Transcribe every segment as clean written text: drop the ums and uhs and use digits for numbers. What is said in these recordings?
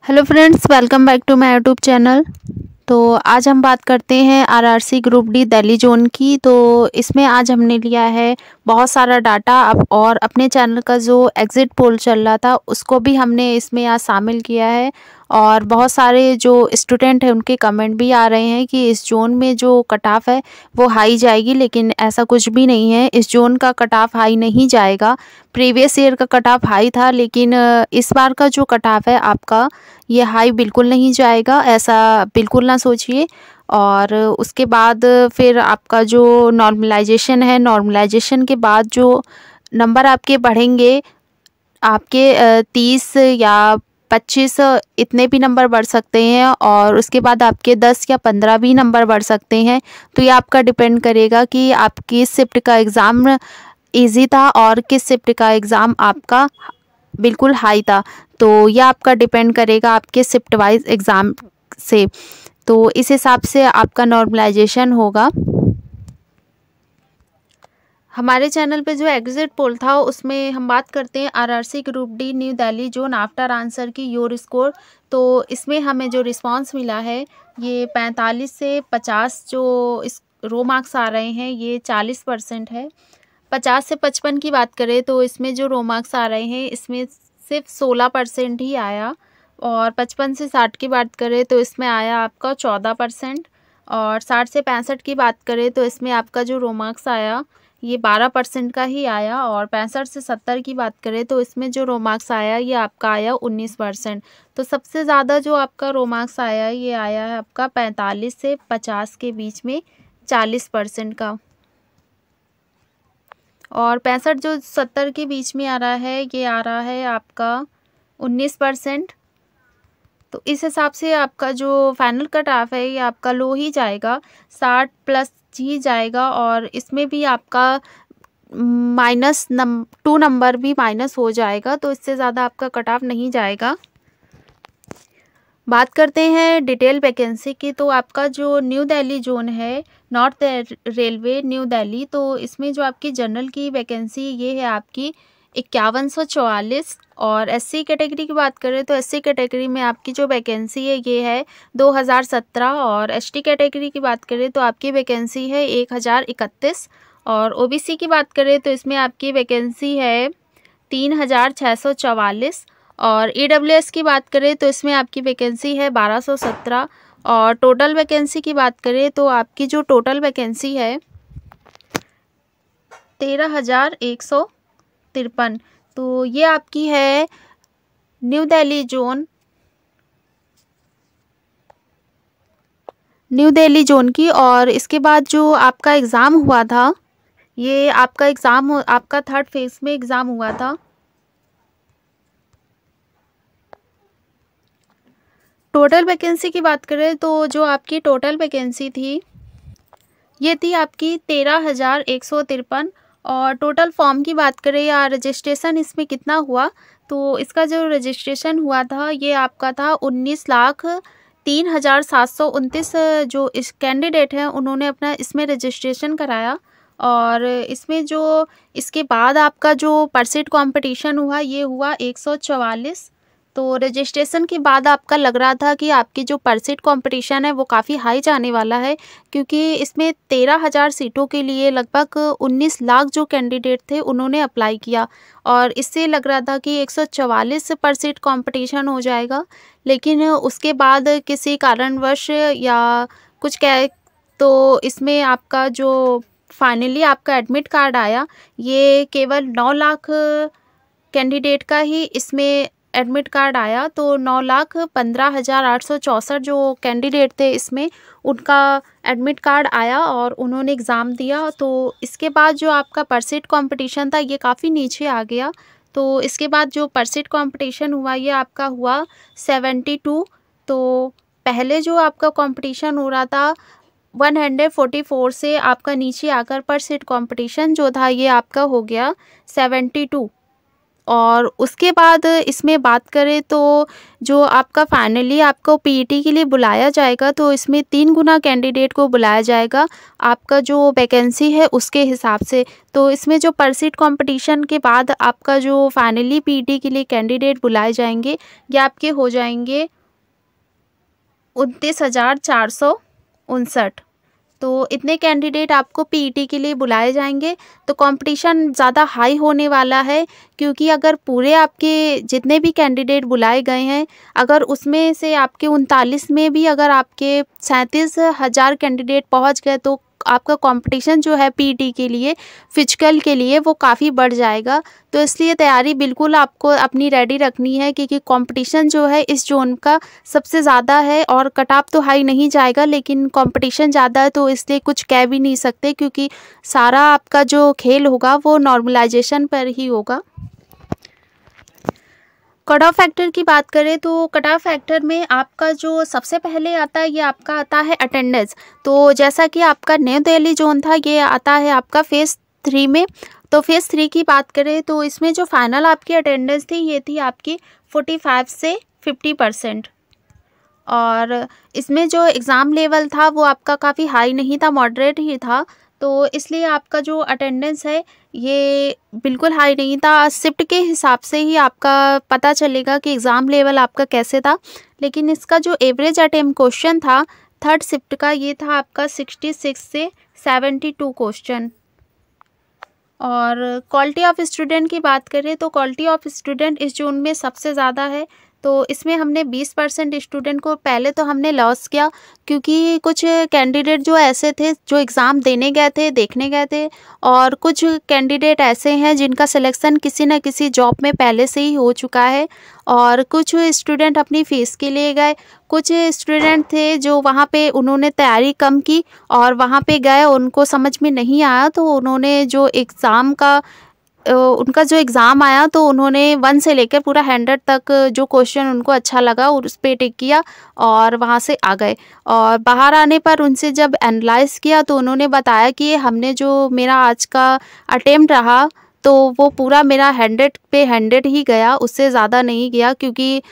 Hello friends, welcome back to my YouTube channel. तो आज हम बात करते हैं RRC group D Delhi zone की। तो इसमें आज हमने लिया है बहुत सारा डाटा अब, और अपने चैनल का जो एग्ज़िट पोल चल रहा था उसको भी हमने इसमें आज शामिल किया है। और बहुत सारे जो स्टूडेंट हैं उनके कमेंट भी आ रहे हैं कि इस जोन में जो कट ऑफ है वो हाई जाएगी, लेकिन ऐसा कुछ भी नहीं है। इस जोन का कट ऑफ हाई नहीं जाएगा। प्रीवियस ईयर का कट ऑफ हाई था, लेकिन इस बार का जो कट ऑफ है आपका ये हाई बिल्कुल नहीं जाएगा, ऐसा बिल्कुल ना सोचिए। और उसके बाद फिर आपका जो नॉर्मलाइजेशन है, नॉर्मलाइजेशन के बाद जो नंबर आपके बढ़ेंगे, आपके 30 या 25 इतने भी नंबर बढ़ सकते हैं, और उसके बाद आपके 10 या 15 भी नंबर बढ़ सकते हैं। तो ये आपका डिपेंड करेगा कि आप किस शिफ्ट का एग्ज़ाम इजी था और किस शिफ्ट का एग्ज़ाम आपका बिल्कुल हाई था। तो यह आपका डिपेंड करेगा आपके शिफ्ट वाइज एग्ज़ाम से। तो इस हिसाब से आपका नॉर्मलाइजेशन होगा। हमारे चैनल पे जो एग्जिट पोल था उसमें हम बात करते हैं RRC group D new Delhi zone after answer की योर स्कोर। तो इसमें हमें जो रिस्पांस मिला है ये 45 से 50 जो इस रो मार्क्स आ रहे हैं ये 40% है। 50 से 55 की बात करें तो इसमें जो रो मार्क्स आ रहे हैं इसमें सिर्फ 16% ही आया। और 55 से 60 की बात करें तो इसमें आया आपका 14%। और 60 से 65 की बात करें तो इसमें आपका जो रो मार्क्स आया ये 12% का ही आया। और 65 से 70 की बात करें तो इसमें जो रो मार्क्स आया ये आपका आया 19%। तो सबसे ज़्यादा जो आपका रो मार्क्स आया ये आया है आपका 45 से 50 के बीच में 40% का। और 65 जो 70 के बीच में आ रहा है ये आ रहा है आपका 19%। तो इस हिसाब से आपका जो फाइनल कट ऑफ है ये आपका लो ही जाएगा, 60 प्लस ही जाएगा। और इसमें भी आपका -2 नंबर भी माइनस हो जाएगा, तो इससे ज़्यादा आपका कट ऑफ नहीं जाएगा। बात करते हैं डिटेल वैकेंसी की। तो आपका जो न्यू दिल्ली जोन है, नॉर्थ रेलवे न्यू दिल्ली, तो इसमें जो आपकी जनरल की वैकेंसी ये है आपकी 5144। और एससी कैटेगरी की बात करें तो एससी कैटेगरी में आपकी जो वैकेंसी है ये है 2017। और एसटी कैटेगरी की बात करें तो आपकी वैकेंसी है 1031। और ओबीसी की बात करें तो इसमें आपकी वैकेंसी है 3644। और ईडब्ल्यूएस की बात करें तो इसमें आपकी वैकेंसी है 1217। और टोटल वैकेंसी की बात करें तो आपकी जो टोटल वैकेंसी है 13,153। तो ये आपकी है न्यू दिल्ली जोन की। और इसके बाद जो आपका एग्ज़ाम हुआ था ये आपका एग्ज़ाम आपका थर्ड फेज में एग्ज़ाम हुआ था। टोटल वैकेंसी की बात करें तो जो आपकी टोटल वैकेंसी थी ये थी आपकी 13,153। और टोटल फॉर्म की बात करें या रजिस्ट्रेशन इसमें कितना हुआ, तो इसका जो रजिस्ट्रेशन हुआ था ये आपका था 19,03,729। जो इस कैंडिडेट हैं उन्होंने अपना इसमें रजिस्ट्रेशन कराया। और इसमें जो इसके बाद आपका जो परसेंट कंपटीशन हुआ ये हुआ 144। तो रजिस्ट्रेशन के बाद आपका लग रहा था कि आपकी जो परसेंट कंपटीशन है वो काफ़ी हाई जाने वाला है, क्योंकि इसमें 13,000 सीटों के लिए लगभग 19 लाख जो कैंडिडेट थे उन्होंने अप्लाई किया। और इससे लग रहा था कि 144% कंपटीशन हो जाएगा। लेकिन उसके बाद किसी कारणवश या कुछ कह तो इसमें आपका जो फाइनली आपका एडमिट कार्ड आया ये केवल 9 लाख कैंडिडेट का ही इसमें एडमिट कार्ड आया। तो 9,15,864 जो कैंडिडेट थे इसमें उनका एडमिट कार्ड आया और उन्होंने एग्ज़ाम दिया। तो इसके बाद जो आपका परसेंट कंपटीशन था ये काफ़ी नीचे आ गया। तो इसके बाद जो परसेंट कंपटीशन हुआ ये आपका हुआ 72। तो पहले जो आपका कंपटीशन हो रहा था 144 से आपका नीचे आकर परसेंट कंपटीशन जो था ये आपका हो गया 72। और उसके बाद इसमें बात करें तो जो आपका फाइनली आपको पीईटी के लिए बुलाया जाएगा, तो इसमें 3 गुना कैंडिडेट को बुलाया जाएगा आपका जो वैकेंसी है उसके हिसाब से। तो इसमें जो पर सीट कॉम्पिटिशन के बाद आपका जो फाइनली पीईटी के लिए कैंडिडेट बुलाए जाएंगे, ये आपके हो जाएंगे 29,459। तो इतने कैंडिडेट आपको पीईटी के लिए बुलाए जाएंगे। तो कंपटीशन ज़्यादा हाई होने वाला है, क्योंकि अगर पूरे आपके जितने भी कैंडिडेट बुलाए गए हैं, अगर उसमें से आपके 39 में भी अगर आपके 37,000 कैंडिडेट पहुंच गए, तो आपका कंपटीशन जो है पीईटी के लिए, फिजिकल के लिए, वो काफ़ी बढ़ जाएगा। तो इसलिए तैयारी बिल्कुल आपको अपनी रेडी रखनी है, क्योंकि कंपटीशन जो है इस जोन का सबसे ज़्यादा है। और कट ऑफ तो हाई नहीं जाएगा, लेकिन कंपटीशन ज़्यादा है, तो इसलिए कुछ कह भी नहीं सकते, क्योंकि सारा आपका जो खेल होगा वो नॉर्मलाइजेशन पर ही होगा। कट ऑफ फैक्टर की बात करें तो कट ऑफ फैक्टर में आपका जो सबसे पहले आता है, ये आपका आता है अटेंडेंस। तो जैसा कि आपका न्यू दिल्ली जोन था, ये आता है आपका फेज़ 3 में। तो फेज़ 3 की बात करें तो इसमें जो फाइनल आपकी अटेंडेंस थी, ये थी आपकी 45 से 50%। और इसमें जो एग्ज़ाम लेवल था वो आपका काफ़ी हाई नहीं था, मॉडरेट ही था। तो इसलिए आपका जो अटेंडेंस है ये बिल्कुल हाई नहीं था। शिफ्ट के हिसाब से ही आपका पता चलेगा कि एग्ज़ाम लेवल आपका कैसे था। लेकिन इसका जो एवरेज अटेम्प्ट क्वेश्चन था थर्ड शिफ्ट का, ये था आपका 66 से 72 क्वेश्चन। और क्वालिटी ऑफ स्टूडेंट की बात करें तो क्वालिटी ऑफ स्टूडेंट इस जोन में सबसे ज़्यादा है। तो इसमें हमने 20% स्टूडेंट को पहले तो हमने लॉस किया, क्योंकि कुछ कैंडिडेट जो ऐसे थे जो एग्ज़ाम देने गए थे, देखने गए थे, और कुछ कैंडिडेट ऐसे हैं जिनका सिलेक्शन किसी न किसी जॉब में पहले से ही हो चुका है। और कुछ स्टूडेंट अपनी फ़ीस के लिए गए, कुछ स्टूडेंट थे जो वहाँ पे उन्होंने तैयारी कम की और वहाँ पे गए, उनको समझ में नहीं आया, तो उन्होंने जो एग्ज़ाम का उनका जो एग्ज़ाम आया, तो उन्होंने 1 से लेकर पूरा 100 तक जो क्वेश्चन उनको अच्छा लगा उस पे टिक किया और वहाँ से आ गए। और बाहर आने पर उनसे जब एनालाइज़ किया तो उन्होंने बताया कि हमने जो मेरा आज का अटेम्प्ट रहा, तो वो पूरा मेरा 100 पे 100 ही गया, उससे ज़्यादा नहीं गया, क्योंकि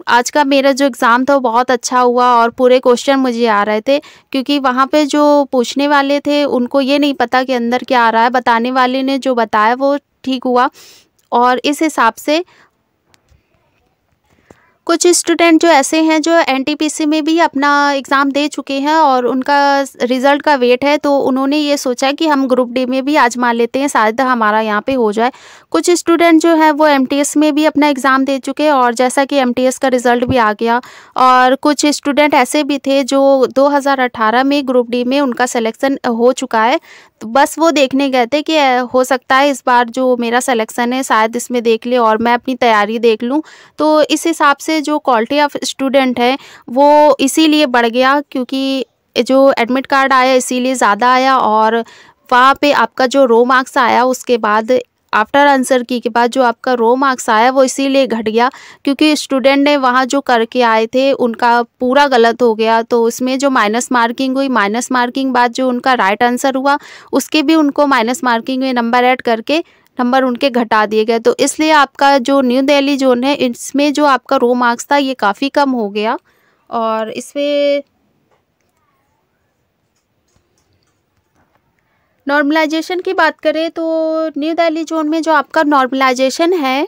आज का मेरा जो एग्ज़ाम था वो बहुत अच्छा हुआ और पूरे क्वेश्चन मुझे आ रहे थे। क्योंकि वहाँ पे जो पूछने वाले थे उनको ये नहीं पता कि अंदर क्या आ रहा है, बताने वाले ने जो बताया वो ठीक हुआ। और इस हिसाब से कुछ स्टूडेंट जो ऐसे हैं जो एनटीपीसी में भी अपना एग्ज़ाम दे चुके हैं और उनका रिज़ल्ट का वेट है, तो उन्होंने ये सोचा कि हम ग्रुप डी में भी आजमा लेते हैं, शायद हमारा यहाँ पे हो जाए। कुछ स्टूडेंट जो है वो एमटीएस में भी अपना एग्ज़ाम दे चुके हैं और जैसा कि एमटीएस का रिज़ल्ट भी आ गया। और कुछ स्टूडेंट ऐसे भी थे जो 2018 में ग्रुप डी में उनका सिलेक्शन हो चुका है, तो बस वो देखने गए थे कि हो सकता है इस बार जो मेरा सिलेक्शन है शायद इसमें देख ले और मैं अपनी तैयारी देख लूँ। तो इस हिसाब से जो क्वालिटी ऑफ स्टूडेंट है वो इसीलिए बढ़ गया, क्योंकि जो एडमिट कार्ड आया इसीलिए ज़्यादा आया। और वहाँ पे आपका जो रो मार्क्स आया उसके बाद आफ्टर आंसर की के बाद जो आपका रो मार्क्स आया वो इसीलिए घट गया, क्योंकि स्टूडेंट ने वहाँ जो करके आए थे उनका पूरा गलत हो गया। तो उसमें जो माइनस मार्किंग हुई, माइनस मार्किंग बाद जो उनका राइट आंसर हुआ उसके भी उनको माइनस मार्किंग में नंबर ऐड करके नंबर उनके घटा दिए गए। तो इसलिए आपका जो न्यू दिल्ली जोन है इसमें जो आपका रो मार्क्स था ये काफ़ी कम हो गया। और इसमें नॉर्मलाइजेशन की बात करें तो न्यू दिल्ली जोन में जो आपका नॉर्मलाइजेशन है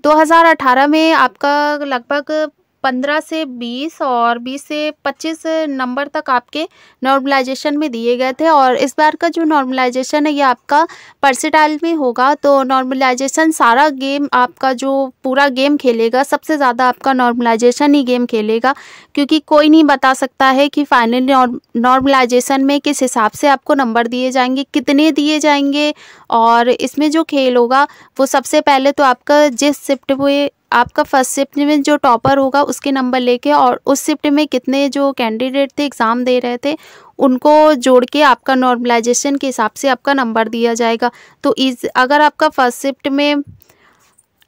2018 में आपका लगभग 15 से 20 और 20 से 25 नंबर तक आपके नॉर्मलाइजेशन में दिए गए थे। और इस बार का जो नॉर्मलाइजेशन है ये आपका परसेंटाइल में होगा। तो नॉर्मलाइजेशन सारा गेम आपका जो पूरा गेम खेलेगा, सबसे ज़्यादा आपका नॉर्मलाइजेशन ही गेम खेलेगा, क्योंकि कोई नहीं बता सकता है कि फाइनल नॉर्मलाइजेशन में किस हिसाब से आपको नंबर दिए जाएंगे, कितने दिए जाएंगे। और इसमें जो खेल होगा वो सबसे पहले तो आपका जिस शिफ्ट में आपका फर्स्ट शिफ्ट में जो टॉपर होगा उसके नंबर लेके और उस शिफ्ट में कितने जो कैंडिडेट थे एग्ज़ाम दे रहे थे उनको जोड़ के आपका नॉर्मलाइजेशन के हिसाब से आपका नंबर दिया जाएगा। तो अगर आपका फर्स्ट शिफ्ट में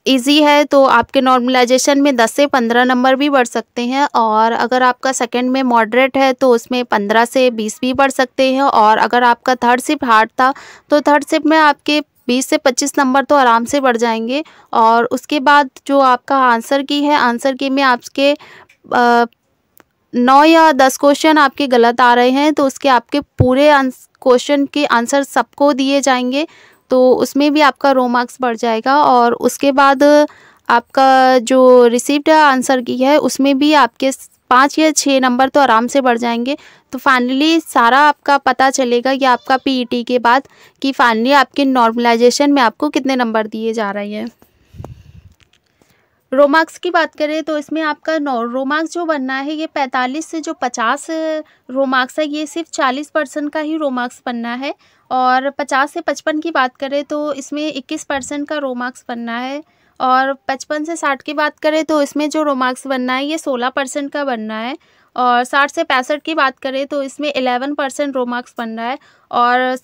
इजी है तो आपके नॉर्मलाइजेशन में 10 से 15 नंबर भी बढ़ सकते हैं, और अगर आपका सेकंड में मॉडरेट है तो उसमें 15 से 20 भी बढ़ सकते हैं। और अगर आपका थर्ड शिफ्ट हार्ड था तो थर्ड शिफ्ट में आपके 20 से 25 नंबर तो आराम से बढ़ जाएंगे। और उसके बाद जो आपका आंसर की है, आंसर की में आपके 9 या 10 क्वेश्चन आपके गलत आ रहे हैं, तो उसके आपके पूरे क्वेश्चन के आंसर सबको दिए जाएंगे, तो उसमें भी आपका रो मार्क्स बढ़ जाएगा। और उसके बाद आपका जो रिसीव्ड आंसर की है उसमें भी आपके 5 या 6 नंबर तो आराम से बढ़ जाएंगे। तो फाइनली सारा आपका पता चलेगा या आपका पीईटी के बाद कि फाइनली आपके नॉर्मलाइजेशन में आपको कितने नंबर दिए जा रहे हैं। रो मार्क्स की बात करें तो इसमें आपका रो मार्क्स जो बनना है ये 45 से जो 50 रो मार्क्स है ये सिर्फ 40% का ही रो मार्क्स बनना है। और 50 से 55 की बात करें तो इसमें 21% का रो मार्क्स बनना है। और 55 से 60 की बात करें तो इसमें जो रो मार्क्स बनना है ये 16% का बनना है। और 60 से 65 की बात करें तो इसमें 11% रो मार्क्स बनना है। और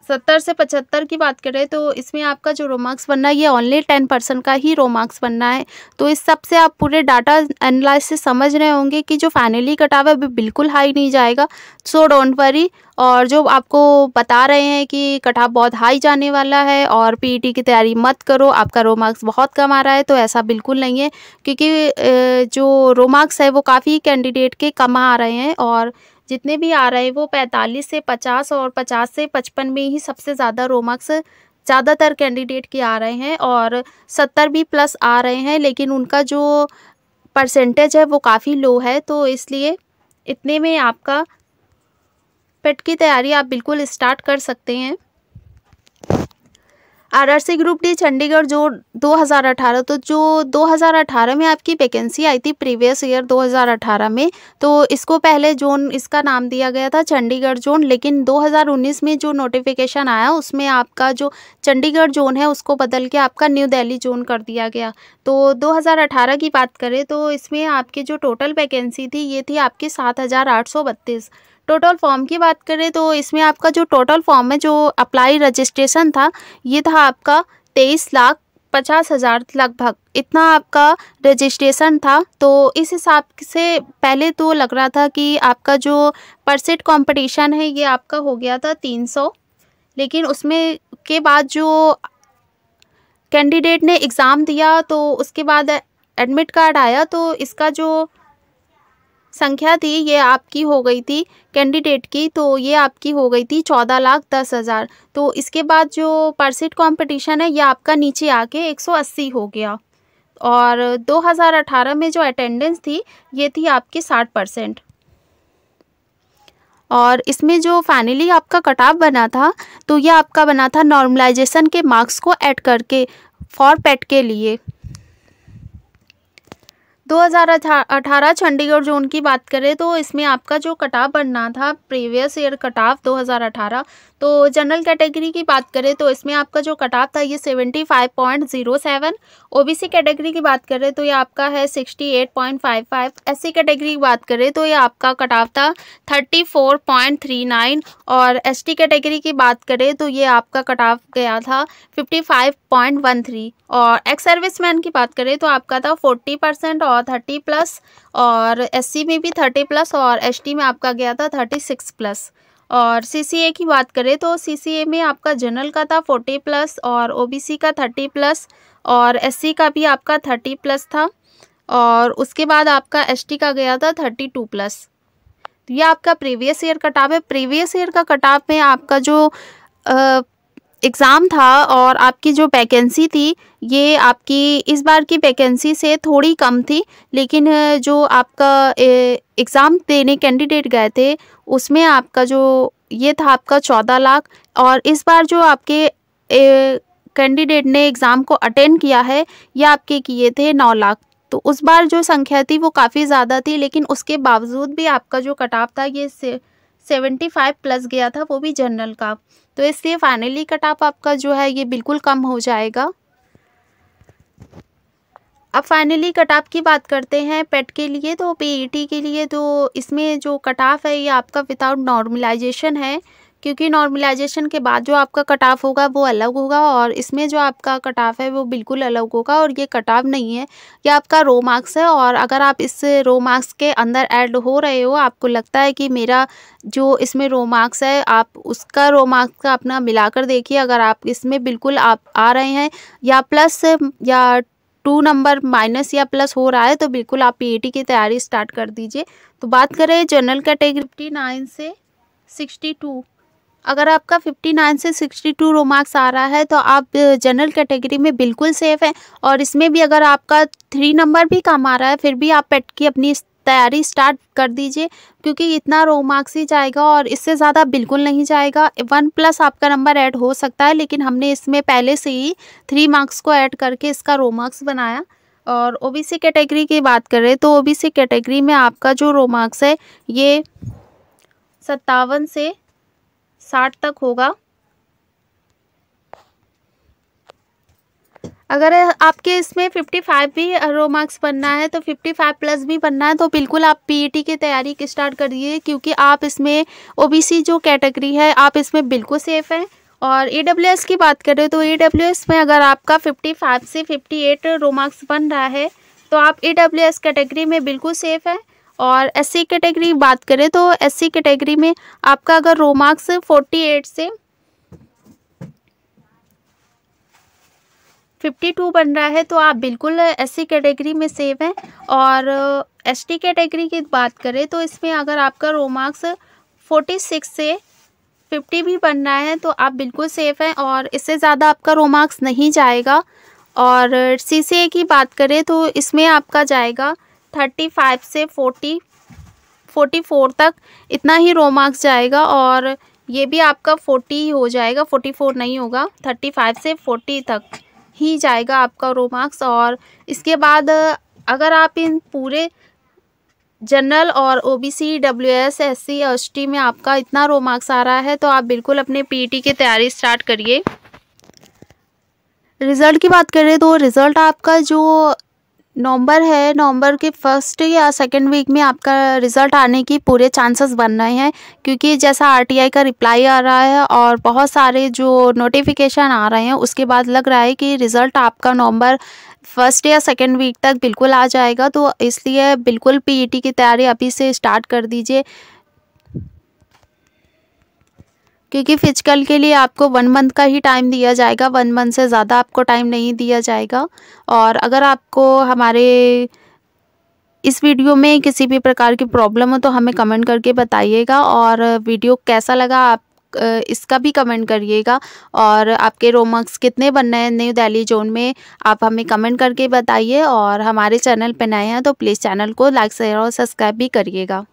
70 से 75 की बात करें तो इसमें आपका जो रो मार्क्स बनना है ये ओनली 10% का ही रो मार्क्स बनना है। तो इस सब से आप पूरे डाटा एनालिसिस समझ रहे होंगे कि जो फाइनली कट ऑफ है वो बिल्कुल हाई नहीं जाएगा, सो डोंट वरी। और जो आपको बता रहे हैं कि कट ऑफ बहुत हाई जाने वाला है और पीईटी की तैयारी मत करो, आपका रो मार्क्स बहुत कम आ रहा है, तो ऐसा बिल्कुल नहीं है। क्योंकि जो रो मार्क्स है वो काफ़ी कैंडिडेट के कम आ रहे हैं और जितने भी आ रहे हैं वो 45 से 50 और 50 से 55 में ही सबसे ज़्यादा रो मार्क्स ज़्यादातर कैंडिडेट के आ रहे हैं। और 70 भी प्लस आ रहे हैं, लेकिन उनका जो परसेंटेज है वो काफ़ी लो है, तो इसलिए इतने में आपका पेट की तैयारी आप बिल्कुल स्टार्ट कर सकते हैं। आरआरसी ग्रुप डी चंडीगढ़ जो 2018, तो जो 2018 में आपकी वैकेंसी आई थी प्रीवियस ईयर 2018 में, तो इसको पहले जोन इसका नाम दिया गया था चंडीगढ़ जोन। लेकिन 2019 में जो नोटिफिकेशन आया उसमें आपका जो चंडीगढ़ जोन है उसको बदल के आपका न्यू दिल्ली जोन कर दिया गया। तो 2018 की बात करें तो इसमें आपकी जो टोटल वैकेंसी थी ये थी आपकी 7832। टोटल फॉर्म की बात करें तो इसमें आपका जो टोटल फॉर्म है, जो अप्लाई रजिस्ट्रेशन था, ये था आपका 23,50,000 लगभग, इतना आपका रजिस्ट्रेशन था। तो इस हिसाब से पहले तो लग रहा था कि आपका जो परसेंट कंपटीशन है ये आपका हो गया था 300, लेकिन उसमें के बाद जो कैंडिडेट ने एग्ज़ाम दिया तो उसके बाद एडमिट कार्ड आया, तो इसका जो संख्या थी ये आपकी हो गई थी कैंडिडेट की, तो ये आपकी हो गई थी 14,10,000। तो इसके बाद जो परसेंट कंपटीशन है ये आपका नीचे आके 180 हो गया। और 2018 में जो अटेंडेंस थी ये थी आपकी 60%। और इसमें जो फाइनली आपका कट ऑफ बना था तो ये आपका बना था नॉर्मलाइजेशन के मार्क्स को ऐड करके फॉर पेट के लिए। 2018 चंडीगढ़ जोन की बात करें तो इसमें आपका जो कट ऑफ बनना था प्रीवियस ईयर कट ऑफ 2018, तो जनरल कैटेगरी की बात करें तो इसमें आपका जो कट ऑफ था ये 75.07। ओबीसी कैटेगरी की बात करें तो ये आपका है 68.55। एससी कैटेगरी की बात करें तो ये आपका कट ऑफ था 34.39। और एसटी कैटेगरी की बात करें तो ये आपका कट ऑफ गया था 55.13। और एक्स सर्विसमैन की बात करें तो आपका था 40% और 30+। और एससी में भी 30+ और एसटी में आपका गया था 36+। और सीसीए की बात करें तो सीसीए में आपका जनरल का था 40+ और ओबीसी का 30+ और एससी का भी आपका 30+ था। और उसके बाद आपका एसटी का गया था 32+। तो ये आपका प्रीवियस ईयर कट ऑफ है। प्रीवियस ईयर का कट ऑफ में आपका जो एग्ज़ाम था और आपकी जो वैकेंसी थी ये आपकी इस बार की वैकेंसी से थोड़ी कम थी, लेकिन जो आपका एग्ज़ाम देने कैंडिडेट गए थे उसमें आपका जो ये था आपका 14 लाख। और इस बार जो आपके कैंडिडेट ने एग्ज़ाम को अटेंड किया है ये आपके किए थे 9 लाख। तो उस बार जो संख्या थी वो काफ़ी ज़्यादा थी, लेकिन उसके बावजूद भी आपका जो कट ऑफ था ये 75+ गया था, वो भी जनरल का। तो इसलिए फाइनली कट ऑफ आपका जो है ये बिल्कुल कम हो जाएगा। अब फाइनली कट ऑफ की बात करते हैं पेट के लिए। तो पीईटी के लिए तो इसमें जो कट ऑफ है ये आपका विदाउट नॉर्मलाइजेशन है, क्योंकि नॉर्मलाइजेशन के बाद जो आपका कट ऑफ होगा वो अलग होगा और इसमें जो आपका कट ऑफ है वो बिल्कुल अलग होगा। और ये कट ऑफ नहीं है, ये आपका रो मार्क्स है। और अगर आप इस रो मार्क्स के अंदर ऐड हो रहे हो, आपको लगता है कि मेरा जो इसमें रो मार्क्स है, आप उसका रो मार्क्स का अपना मिलाकर देखिए। अगर आप इसमें बिल्कुल आप आ रहे हैं या प्लस या 2 नंबर माइनस या प्लस हो रहा है, तो बिल्कुल आप पीईटी की तैयारी स्टार्ट कर दीजिए। तो बात करें जनरल कैटेगरी 59 से 62, अगर आपका 59 से 62 रो मार्क्स आ रहा है तो आप जनरल कैटेगरी में बिल्कुल सेफ हैं। और इसमें भी अगर आपका 3 नंबर भी कम आ रहा है, फिर भी आप पेट की अपनी तैयारी स्टार्ट कर दीजिए, क्योंकि इतना रो मार्क्स ही जाएगा और इससे ज़्यादा बिल्कुल नहीं जाएगा। 1+ आपका नंबर ऐड हो सकता है, लेकिन हमने इसमें पहले से ही 3 मार्क्स को ऐड करके इसका रो मार्क्स बनाया। और ओबीसी कैटेगरी की बात करें तो ओबीसी कैटेगरी में आपका जो रो मार्क्स है ये 57 से 60 तक होगा। अगर आपके इसमें 55 भी रो मार्क्स बनना है तो 55+ भी बनना है, तो बिल्कुल आप पीईटी की तैयारी स्टार्ट करिए, क्योंकि आप इसमें ओबीसी जो कैटेगरी है आप इसमें बिल्कुल सेफ हैं। और ईडब्ल्यूएस की बात करें तो ईडब्ल्यूएस में अगर आपका 55 से 58 रो मार्क्स बन रहा है तो आप ईडब्ल्यूएस कैटेगरी में बिल्कुल सेफ है। और एससी कैटेगरी बात करें तो एससी कैटेगरी में आपका अगर रो मार्क्स 48 से 52 बन रहा है तो आप बिल्कुल एससी कैटेगरी में सेफ हैं। और एसटी कैटेगरी की बात करें तो इसमें अगर आपका रो मार्क्स 46 से 50 भी बन रहा है तो आप बिल्कुल सेफ हैं और इससे ज़्यादा आपका रो मार्क्स नहीं जाएगा। और सीसीए की बात करें तो इसमें आपका जाएगा 35 से 44 तक, इतना ही रो मार्क्स जाएगा। और ये भी आपका 40 हो जाएगा, 44 नहीं होगा, 35 से 40 तक ही जाएगा आपका रो मार्क्स। और इसके बाद अगर आप इन पूरे जनरल और ओबीसी डब्ल्यूएस एससी एसटी में आपका इतना रो मार्क्स आ रहा है तो आप बिल्कुल अपने पीईटी की तैयारी स्टार्ट करिए। रिज़ल्ट की बात करें तो रिज़ल्ट आपका जो नवंबर है, नवंबर के 1st या 2nd वीक में आपका रिज़ल्ट आने की पूरे चांसेस बन रहे हैं, क्योंकि जैसा आरटीआई का रिप्लाई आ रहा है और बहुत सारे जो नोटिफिकेशन आ रहे हैं उसके बाद लग रहा है कि रिज़ल्ट आपका नवंबर 1st या 2nd वीक तक बिल्कुल आ जाएगा। तो इसलिए बिल्कुल पीईटी की तैयारी अभी से स्टार्ट कर दीजिए, क्योंकि फिजिकल के लिए आपको 1 मंथ का ही टाइम दिया जाएगा, 1 मंथ से ज़्यादा आपको टाइम नहीं दिया जाएगा। और अगर आपको हमारे इस वीडियो में किसी भी प्रकार की प्रॉब्लम हो तो हमें कमेंट करके बताइएगा। और वीडियो कैसा लगा आप इसका भी कमेंट करिएगा। और आपके रो मार्क्स कितने बनने हैं न्यू दिल्ली जोन में, आप हमें कमेंट करके बताइए। और हमारे चैनल पर नए हैं तो प्लीज़ चैनल को लाइक शेयर और सब्सक्राइब भी करिएगा।